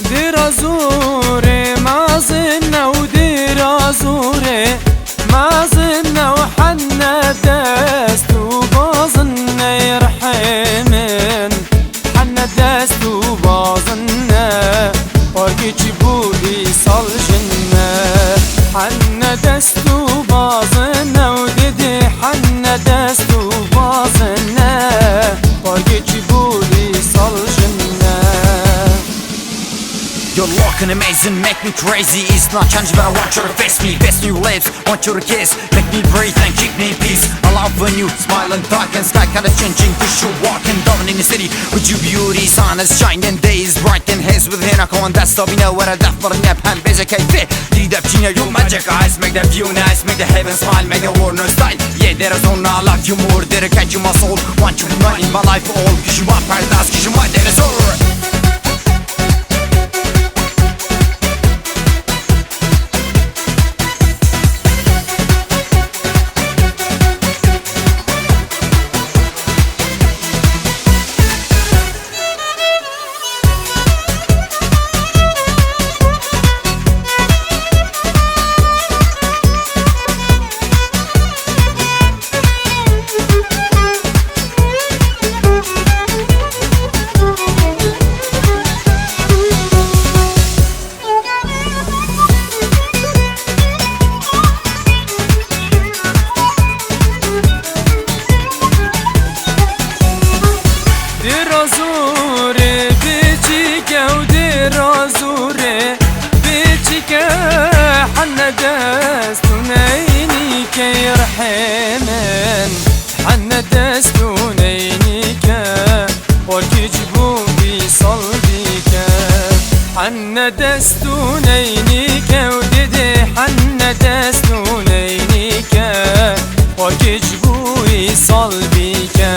درازوري ما زلنا ودرازوري ما زلنا وحنا دست وبازنا يرحمن حنا دست وبازنا وارجي جبولي صال جنة حنا دست وبازنا وددي حنا دست وبازنا وارجي جبولي صال جنة. You're looking amazing, make me crazy. It's not changing, but I want you to face me. Best new lips, want you to kiss. Make me breathe and keep me in peace. I love when you smile and talk and sky kinda changing. Cause you're walking down in the city with your beauty. Sun is shining, day is bright and haze within a con. That's the bina where I def for nap and basic kayfe. Did up china, your magic eyes. Make the view nice, make the heaven smile, make the world no style. Yeah, there is no I love you more, dedicate you my soul. Want you to run in my life all. Cause you my paradise, cause you my dinosaur. درازوري بيجيكا ودرازوري بيجيكا حنا دستونينيكا يرحمن حنا دستونينيكا واركي جبولي صلبيكا حنا دستونينيكا وددي حنا دستونينيكا واركي جبولي صلبيكا.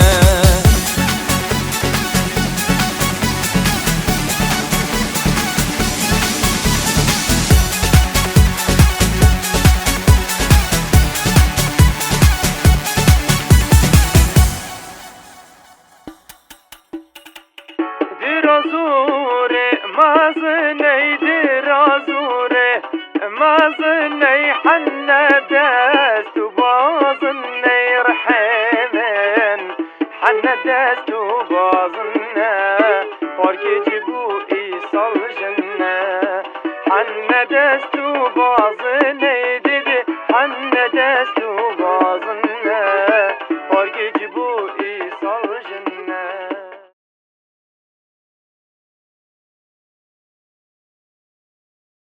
درازوري ما زني درازوري ما زني حنا دست وبازني رحمن حنا دست وبازنا واركي جبو إيصال جنة حنا دست وبازني ددي حنا دست